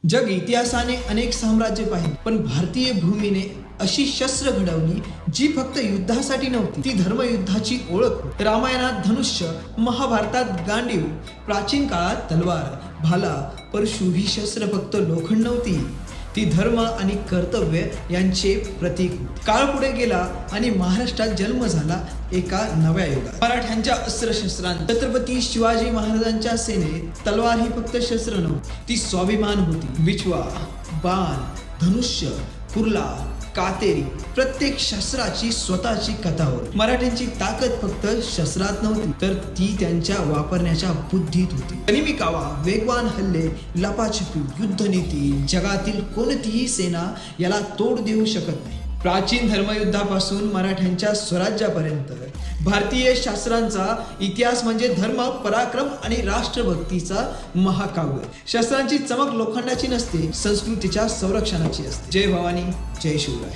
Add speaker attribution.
Speaker 1: जग इतिहासाने अनेक साम्राज्य पाहिले, पण भारतीय भूमीने अशी शस्त्र घडवली जी फक्त युद्धासाठी नव्हती, ती धर्मयुद्धाची ओळख होती. रामायणात धनुष्य, महाभारतात गांडीव, प्राचीन काळात तलवार, भाला, परशु ही शस्त्र फक्त लोखंड नव्हती, ती धर्म आणि कर्तव्य यांचे प्रतीक होते. काळ पुढे गेला आणि महाराष्ट्रात जन्म झाला एका नव्या युगात. मराठ्यांच्या अस्त्रशस्त्रांत छत्रपती शिवाजी महाराजांच्या सेनेत तलवार ही फक्त शस्त्र नव्हती, ती स्वाभिमान होती. बिचवा, बाण, धनुष्य, कुर्ला, कातेरी, प्रत्येक शस्त्राची स्वतःची कथा होती. मराठ्यांची ताकद फक्त शस्त्रात नव्हती, तर ती त्यांच्या वापरण्याच्या बुद्धीत होती. गनिमी कावा, वेगवान हल्ले, लपाछपी, युद्धनीती, जगातील कोणतीही सेना याला तोड देऊ शकत नाही. प्राचीन धर्मयुद्धापासून मराठ्यांच्या स्वराज्यापर्यंत भारतीय शास्त्रांचा इतिहास म्हणजे धर्म, पराक्रम आणि राष्ट्रभक्तीचा महाकाव्य. शस्त्रांची चमक लोखंडाची नसते, संस्कृतीच्या संरक्षणाची असते. जय भवानी, जय शिवराय.